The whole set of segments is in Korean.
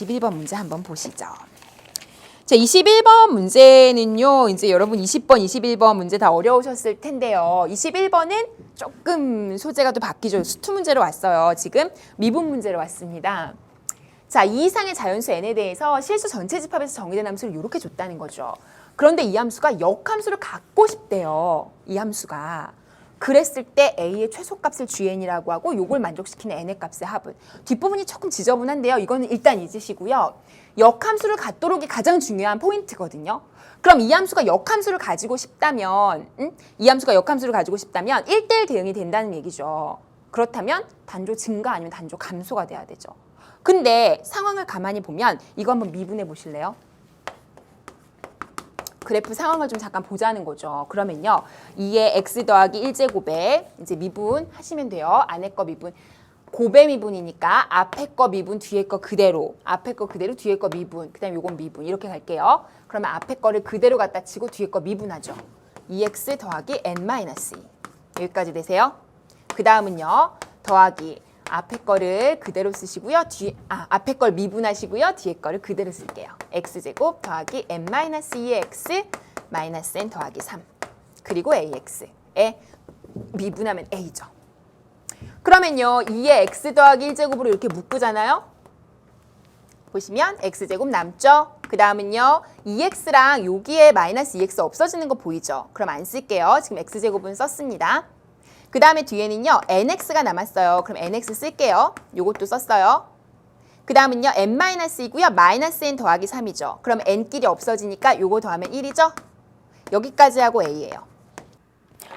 21번 문제 한번 보시죠. 자, 21번 문제는요, 이제 여러분 20번, 21번 문제 다 어려우셨을 텐데요. 21번은 조금 소재가 또 바뀌죠. 수투 문제로 왔어요. 지금 미분 문제로 왔습니다. 자, 이 이상의 자연수 n에 대해서 실수 전체 집합에서 정의된 함수를 이렇게 줬다는 거죠. 그런데 이 함수가 역함수를 갖고 싶대요. 이 함수가. 그랬을 때 a의 최소값을 gn이라고 하고 요걸 만족시키는 n의 값의 합은. 뒷부분이 조금 지저분한데요. 이거는 일단 잊으시고요. 역함수를 갖도록이 가장 중요한 포인트거든요. 그럼 이 함수가 역함수를 가지고 싶다면 이 함수가 역함수를 가지고 싶다면 1대1 대응이 된다는 얘기죠. 그렇다면 단조 증가 아니면 단조 감소가 돼야 되죠. 근데 상황을 가만히 보면 이거 한번 미분해 보실래요? 그래프 상황을 좀 잠깐 보자는 거죠. 그러면요. 2의 x 더하기 1제곱에 이제 미분 하시면 돼요. 안에 거 미분. 곱의 미분이니까 앞에 거 미분, 뒤에 거 그대로. 앞에 거 그대로, 뒤에 거 미분. 그 다음에 요건 미분. 이렇게 갈게요. 그러면 앞에 거를 그대로 갖다 치고 뒤에 거 미분하죠. 2x 더하기 n-2. 여기까지 되세요. 그 다음은요. 더하기 앞에 거를 그대로 쓰시고요. 앞에 걸 미분하시고요. 뒤에 거를 그대로 쓸게요. x제곱 더하기 n-2의 x 마이너스 n 더하기 3. 그리고 ax에 미분하면 a죠. 그러면요. 2의 x 더하기 1제곱으로 이렇게 묶으잖아요. 보시면 x제곱 남죠. 그 다음은요. 2x랑 여기에 마이너스 2x 없어지는 거 보이죠? 그럼 안 쓸게요. 지금 x제곱은 썼습니다. 그 다음에 뒤에는요. nx가 남았어요. 그럼 nx 쓸게요. 요것도 썼어요. 그 다음은요. n-이고요. 마이너스 n 더하기 3이죠. 그럼 n끼리 없어지니까 요거 더하면 1이죠. 여기까지 하고 a예요.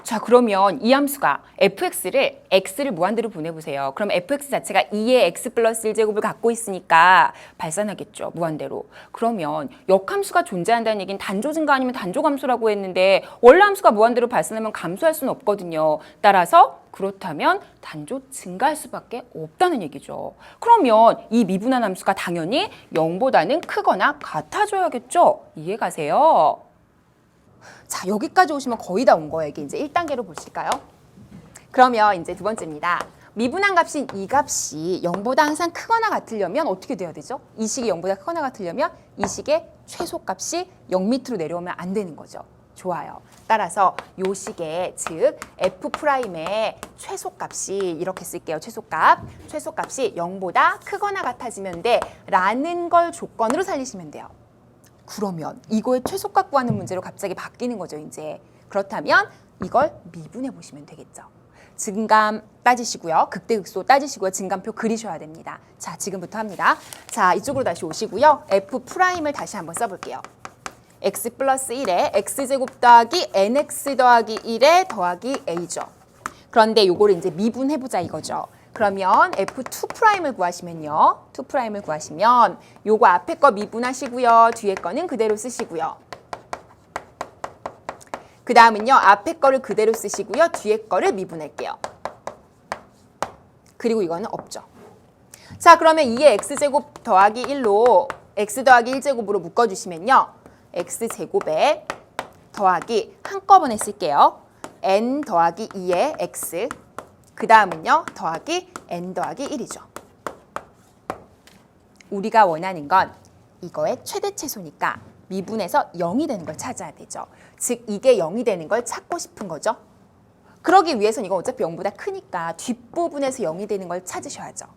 자, 그러면 이 함수가 fx를 x를 무한대로 보내보세요. 그럼 fx 자체가 2의 x 플러스 1제곱을 갖고 있으니까 발산하겠죠. 무한대로. 그러면 역함수가 존재한다는 얘기는 단조 증가 아니면 단조 감소라고 했는데 원래 함수가 무한대로 발산하면 감소할 수는 없거든요. 따라서 그렇다면 단조 증가할 수밖에 없다는 얘기죠. 그러면 이 미분한 함수가 당연히 0보다는 크거나 같아져야겠죠. 이해가세요? 자, 여기까지 오시면 거의 다 온 거예요. 이게 이제 1단계로 보실까요? 그러면 이제 두 번째입니다. 미분한 값인 이 값이 0보다 항상 크거나 같으려면 어떻게 돼야 되죠? 이 식이 0보다 크거나 같으려면 이 식의 최소값이 0 밑으로 내려오면 안 되는 거죠. 좋아요. 따라서 요 식의 즉 f'의 최소값이 이렇게 쓸게요. 최소값이 0보다 크거나 같아지면 돼 라는 걸 조건으로 살리시면 돼요. 그러면 이거의 최소값 구하는 문제로 갑자기 바뀌는 거죠, 이제. 그렇다면 이걸 미분해 보시면 되겠죠. 증감 따지시고요. 극대극소 따지시고요. 증감표 그리셔야 됩니다. 자, 지금부터 합니다. 자, 이쪽으로 다시 오시고요. F'을 다시 한번 써볼게요. x 플러스 1에 x제곱 더하기 nx 더하기 1에 더하기 a죠. 그런데 요거를 이제 미분해보자 이거죠. 그러면 F2'을 구하시면요. 2'을 구하시면 요거 앞에 거 미분하시고요. 뒤에 거는 그대로 쓰시고요. 그 다음은요. 앞에 거를 그대로 쓰시고요. 뒤에 거를 미분할게요. 그리고 이거는 없죠. 자, 그러면 2의 x제곱 더하기 1로 x 더하기 1제곱으로 묶어주시면요. x제곱에 더하기 한꺼번에 쓸게요. n 더하기 2의 x 그 다음은요. 더하기 n 더하기 1이죠. 우리가 원하는 건 이거의 최대최소니까 미분해서 0이 되는 걸 찾아야 되죠. 즉 이게 0이 되는 걸 찾고 싶은 거죠. 그러기 위해서는 이거 어차피 0보다 크니까 뒷부분에서 0이 되는 걸 찾으셔야죠.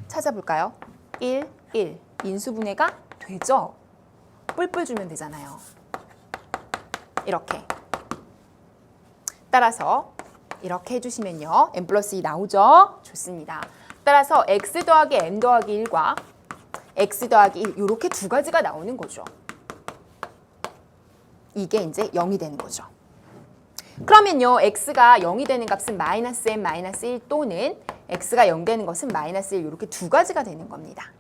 찾아볼까요? 1, 1. 인수분해가 되죠. 뿔뿔 주면 되잖아요. 이렇게. 따라서 이렇게 해주시면요. n 플러스 2 나오죠? 좋습니다. 따라서 x 더하기 n 더하기 1과 x 더하기 1 이렇게 두 가지가 나오는 거죠. 이게 이제 0이 되는 거죠. 그러면요. x가 0이 되는 값은 마이너스 n 마이너스 1 또는 x가 0 되는 것은 마이너스 1 이렇게 두 가지가 되는 겁니다.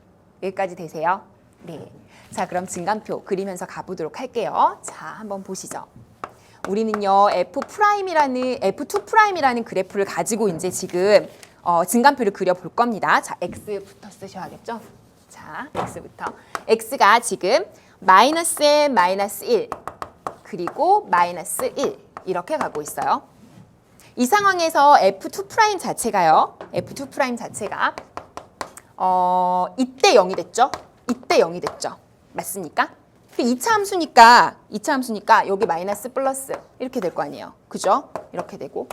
여기까지 되세요? 네. 자, 그럼 증감표 그리면서 가보도록 할게요. 자, 한번 보시죠. 우리는요. F2'이라는 그래프를 가지고 이제 지금 증감표를 그려볼 겁니다. 자, x부터 쓰셔야겠죠? 자, x부터. x가 지금 마이너스 n 마이너스 1 그리고 마이너스 1 이렇게 가고 있어요. 이 상황에서 F2' 자체가요. F2' 자체가 이때 0이 됐죠? 이때 0이 됐죠. 맞습니까? 2차 함수니까 여기 마이너스 플러스 이렇게 될 거 아니에요. 그죠? 이렇게 되고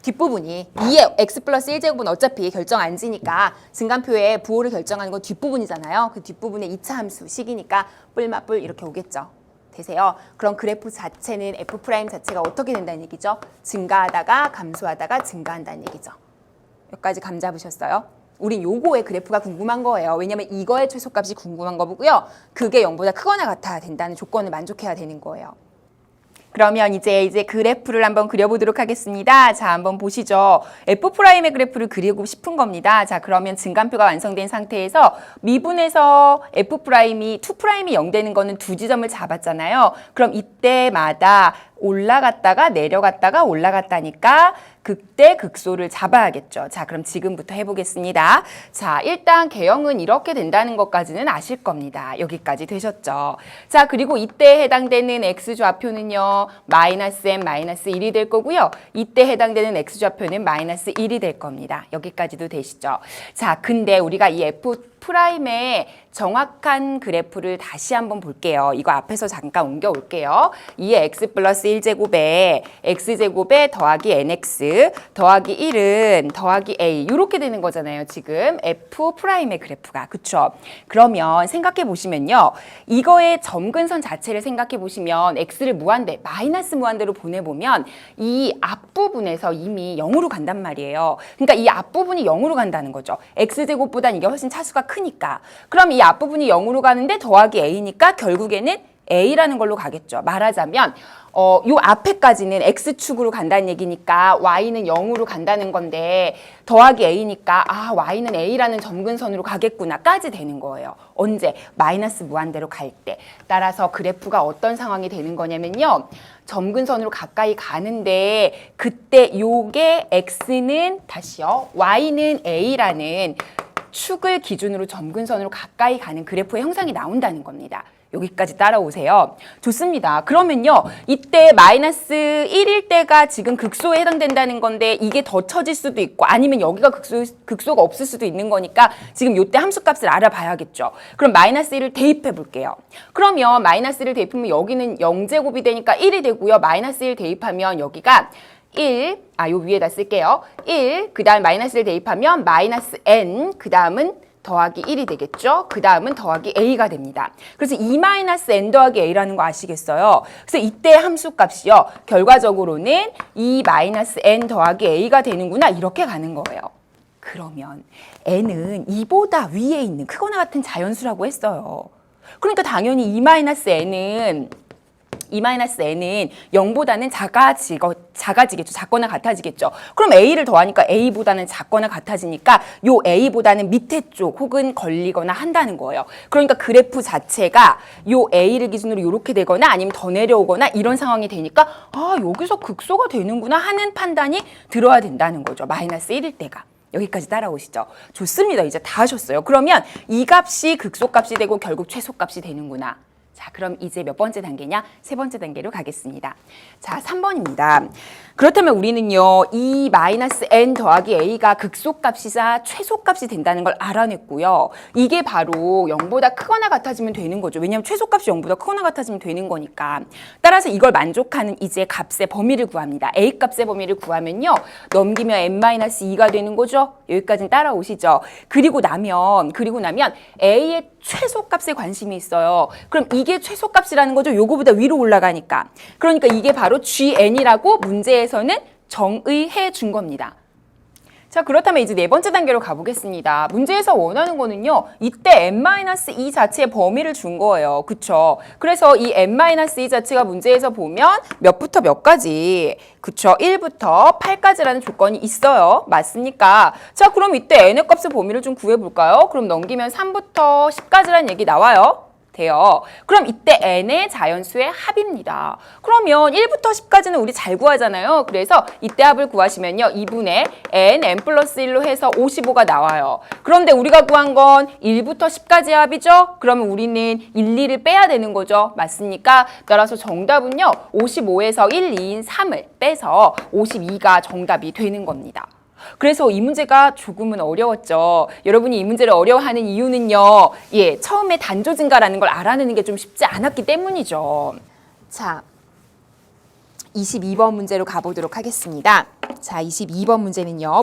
뒷부분이 2의 x 플러스 1제곱은 어차피 결정 안 지니까 증간표에 부호를 결정하는 건 뒷부분이잖아요. 그 뒷부분에 2차 함수 식이니까 뿔맛뿔 이렇게 오겠죠. 되세요. 그럼 그래프 자체는 f' 자체가 어떻게 된다는 얘기죠? 증가하다가 감소하다가 증가한다는 얘기죠. 여기까지 감 잡으셨어요? 우린 요거의 그래프가 궁금한 거예요. 왜냐면 이거의 최소값이 궁금한 거고요. 그게 0보다 크거나 같아야 된다는 조건을 만족해야 되는 거예요. 그러면 이제 그래프를 한번 그려보도록 하겠습니다. 자, 한번 보시죠. F'의 그래프를 그리고 싶은 겁니다. 자, 그러면 증간표가 완성된 상태에서 미분에서 F'이 2'이 0 되는 거는 두 지점을 잡았잖아요. 그럼 이때마다 올라갔다가 내려갔다가 올라갔다니까 그때 극소를 잡아야겠죠. 자, 그럼 지금부터 해보겠습니다. 자, 일단 개형은 이렇게 된다는 것까지는 아실 겁니다. 여기까지 되셨죠. 자, 그리고 이때 해당되는 x좌표는요. 마이너스 m 마이너스 1이 될 거고요. 이때 해당되는 x좌표는 마이너스 1이 될 겁니다. 여기까지도 되시죠. 자, 근데 우리가 이 F'의 정확한 그래프를 다시 한번 볼게요. 이거 앞에서 잠깐 옮겨 올게요. 2의 x 플러스 1제곱에 x제곱에 더하기 nx 더하기 1은 더하기 a 이렇게 되는 거잖아요. 지금 F'의 그래프가. 그쵸? 그러면 생각해 보시면요. 이거의 점근선 자체를 생각해 보시면 x를 무한대, 마이너스 무한대로 보내보면 이 앞부분에서 이미 0으로 간단 말이에요. 그러니까 이 앞부분이 0으로 간다는 거죠. x제곱보단 이게 훨씬 차수가 크니까. 그럼 이 앞부분이 0으로 가는데 더하기 a니까 결국에는 a라는 걸로 가겠죠. 말하자면 요 앞에까지는 x축으로 간다는 얘기니까 y는 0으로 간다는 건데 더하기 a니까 아 y는 a라는 점근선으로 가겠구나까지 되는 거예요. 언제? 마이너스 무한대로 갈 때. 따라서 그래프가 어떤 상황이 되는 거냐면요. 점근선으로 가까이 가는데 그때 요게 x는 다시요. y는 a라는 축을 기준으로 점근선으로 가까이 가는 그래프의 형상이 나온다는 겁니다. 여기까지 따라오세요. 좋습니다. 그러면요. 이때 마이너스 1일 때가 지금 극소에 해당된다는 건데 이게 더 처질 수도 있고 아니면 여기가 극소가 없을 수도 있는 거니까 지금 요때 함수값을 알아봐야겠죠. 그럼 마이너스 1을 대입해 볼게요. 그러면 마이너스 1을 대입하면 여기는 0제곱이 되니까 1이 되고요. 마이너스 1 대입하면 여기가 1, 요 위에다 쓸게요. 1, 그 다음 마이너스를 대입하면 마이너스 n, 그 다음은 더하기 1이 되겠죠. 그 다음은 더하기 a가 됩니다. 그래서 2 마이너스 n 더하기 a라는 거 아시겠어요? 그래서 이때 함수값이요. 결과적으로는 2 마이너스 n 더하기 a가 되는구나 이렇게 가는 거예요. 그러면 n은 2보다 위에 있는 크거나 같은 자연수라고 했어요. 그러니까 당연히 2 마이너스 n은 0보다는 작아지겠죠. 작거나 같아지겠죠. 그럼 a를 더하니까 a보다는 작거나 같아지니까 요 a보다는 밑에 쪽 혹은 걸리거나 한다는 거예요. 그러니까 그래프 자체가 요 a를 기준으로 이렇게 되거나 아니면 더 내려오거나 이런 상황이 되니까 아 여기서 극소가 되는구나 하는 판단이 들어야 된다는 거죠. 마이너스 1일 때가. 여기까지 따라오시죠. 좋습니다. 이제 다 하셨어요. 그러면 이 값이 극소값이 되고 결국 최소값이 되는구나. 자, 그럼 이제 몇 번째 단계냐? 세 번째 단계로 가겠습니다. 자, 3번입니다. 그렇다면 우리는요, 이 마이너스 n 더하기 a가 극소값이자 최소값이 된다는 걸 알아냈고요. 이게 바로 0보다 크거나 같아지면 되는 거죠. 왜냐하면 최소값이 0보다 크거나 같아지면 되는 거니까. 따라서 이걸 만족하는 이제 값의 범위를 구합니다. a 값의 범위를 구하면요, 넘기면 n-2가 되는 거죠. 여기까지는 따라오시죠. 그리고 나면 a의 최소값에 관심이 있어요. 그럼 이게 최소값이라는 거죠. 요거보다 위로 올라가니까. 그러니까 이게 바로 GN이라고 문제에서는 정의해 준 겁니다. 자, 그렇다면 이제 네 번째 단계로 가보겠습니다. 문제에서 원하는 거는요. 이때 n-2 자체의 범위를 준 거예요. 그쵸? 그래서 이 n-2 자체가 문제에서 보면 몇부터 몇까지 그쵸? 1부터 8까지라는 조건이 있어요. 맞습니까? 자, 그럼 이때 n의 값의 범위를 좀 구해볼까요? 그럼 넘기면 3부터 10까지라는 얘기 나와요. 돼요. 그럼 이때 n의 자연수의 합입니다. 그러면 1부터 10까지는 우리 잘 구하잖아요. 그래서 이때 합을 구하시면요. 2분의 n 플러스 1로 해서 55가 나와요. 그런데 우리가 구한 건 1부터 10까지의 합이죠. 그러면 우리는 1, 2를 빼야 되는 거죠. 맞습니까? 따라서 정답은요. 55에서 1, 2인 3을 빼서 52가 정답이 되는 겁니다. 그래서 이 문제가 조금은 어려웠죠. 여러분이 이 문제를 어려워하는 이유는요. 예, 처음에 단조 증가라는 걸 알아내는 게 좀 쉽지 않았기 때문이죠. 자, 22번 문제로 가보도록 하겠습니다. 자, 22번 문제는요.